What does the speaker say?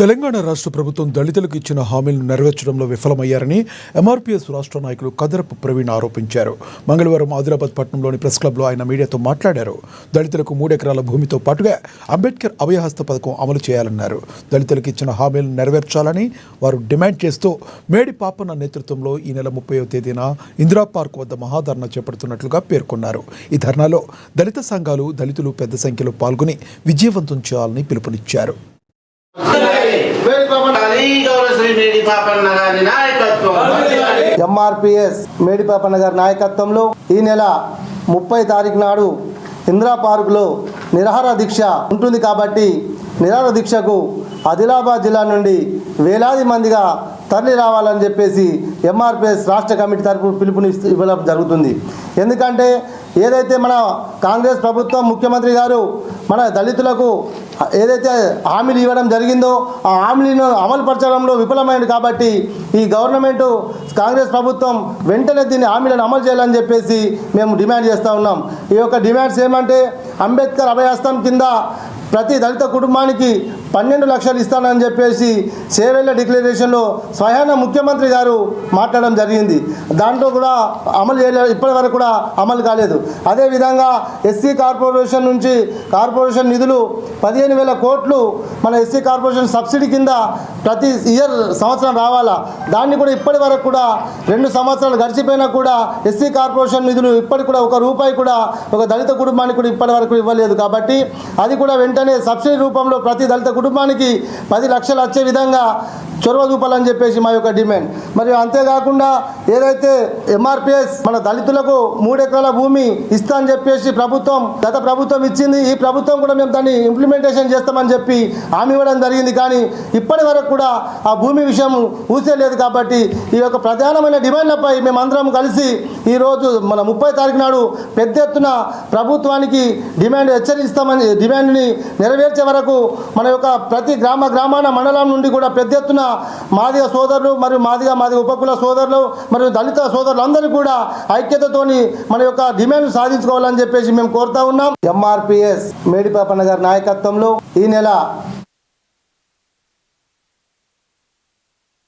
తెలంగాణ రాష్ట్ర ప్రభుత్వం దళితులకు ఇచ్చిన హామీలను నెరవేర్చడంలో విఫలమయ్యారని ఎంఆర్పీఎస్ రాష్ట్ర నాయకులు కదరపు ప్రవీణ్ ఆరోపించారు. మంగళవారం ఆదిలాబాద్ పట్టణంలోని ప్రెస్ క్లబ్లో ఆయన మీడియాతో మాట్లాడారు. దళితులకు 3 ఎకరాల భూమితో పాటుగా అంబేద్కర్ అభయహస్త పథకం అమలు చేయాలన్నారు. దళితులకు ఇచ్చిన హామీలను నెరవేర్చాలని వారు డిమాండ్ చేస్తూ మేడి పాపన్న నేతృత్వంలో ఈ నెల 30వ తేదీన ఇందిరా పార్క్ వద్ద మహాధర్నా చేపడుతున్నట్లుగా పేర్కొన్నారు. ఈ ధర్నాలో దళిత సంఘాలు, దళితులు పెద్ద సంఖ్యలో పాల్గొని విజయవంతం చేయాలని పిలుపునిచ్చారు. ఎంఆర్పీఎస్ మేడి పాపన్న గారి నాయకత్వంలో ఈ నెల 30 తారీఖు నాడు ఇందిరా పార్కులో నిరాహార దీక్ష ఉంటుంది కాబట్టి నిరాహార దీక్షకు ఆదిలాబాద్ జిల్లా నుండి వేలాది మందిగా తరలి రావాలని చెప్పేసి ఎంఆర్పీఎస్ రాష్ట్ర కమిటీ తరఫున పిలుపునివ్వడం జరుగుతుంది. ఎందుకంటే ఏదైతే మన కాంగ్రెస్ ప్రభుత్వం ముఖ్యమంత్రి గారు మన దళితులకు ఏదైతే హామీలు ఇవ్వడం జరిగిందో ఆ హామీలను అమలుపరచడంలో విఫలమైంది కాబట్టి ఈ గవర్నమెంట్ కాంగ్రెస్ ప్రభుత్వం వెంటనే దీన్ని హామీలను అమలు చేయాలని చెప్పేసి మేము డిమాండ్ చేస్తూ ఉన్నాం. ఈ యొక్క డిమాండ్స్ ఏమంటే అంబేద్కర్ అభయహస్తం కింద ప్రతి దళిత కుటుంబానికి 12 లక్షలు ఇస్తానని చెప్పేసి చేవెళ్ళ డిక్లరేషన్లో స్వయాన ముఖ్యమంత్రి గారు మాట్లాడడం జరిగింది. దాంట్లో కూడా అమలు చేయలేదు, ఇప్పటి వరకు కూడా అమలు కాలేదు. అదేవిధంగా ఎస్సీ కార్పొరేషన్ నుంచి కార్పొరేషన్ నిధులు 15,000 కోట్లు మన ఎస్సీ కార్పొరేషన్ సబ్సిడీ కింద ప్రతి సంవత్సరం రావాలా. దాన్ని కూడా ఇప్పటి వరకు కూడా 2 సంవత్సరాలు గడిచిపోయినా కూడా ఎస్సీ కార్పొరేషన్ నిధులు ఇప్పటికి కూడా ₹1 కూడా ఒక దళిత కుటుంబానికి కూడా ఇప్పటి వరకు ఇవ్వలేదు. కాబట్టి అది కూడా వెంటనే సబ్సిడీ రూపంలో ప్రతి దళిత కుటుంబానికి 10 లక్షలు వచ్చే విధంగా చొరవ చూపాలని చెప్పేసి మా యొక్క డిమాండ్. మరియు అంతేకాకుండా ఏదైతే ఎంఆర్పీఎస్ మన దళితులకు 3 ఎకరాల భూమి ఇస్తా అని చెప్పేసి గత ప్రభుత్వం ఇచ్చింది, ఈ ప్రభుత్వం కూడా మేము దాన్ని ఇంప్లిమెంటేషన్ చేస్తామని చెప్పి హామీ ఇవ్వడం జరిగింది. కానీ ఇప్పటి వరకు కూడా ఆ భూమి విషయం ఊసేలేదు. కాబట్టి ఈ యొక్క ప్రధానమైన డిమాండ్లపై మేమందరం కలిసి ఈరోజు మన 30 తారీఖు నాడు పెద్ద ఎత్తున ప్రభుత్వానికి హెచ్చరిస్తామని డిమాండ్ని నెరవేర్చే వరకు మన యొక్క ప్రతి గ్రామాన మండలం నుండి కూడా పెద్ద ఎత్తున మాదిగ సోదరులు మరియు మాదిగ ఉపకుల సోదరులు మరియు దళిత సోదరులు అందరూ కూడా ఐక్యతతోని మన యొక్క డిమాండ్ సాధించుకోవాలని చెప్పేసి మేము కోరుతా ఉన్నాం. ఎంఆర్పీఎస్ మేడి పాపన్న గారి నాయకత్వంలో ఈ నెల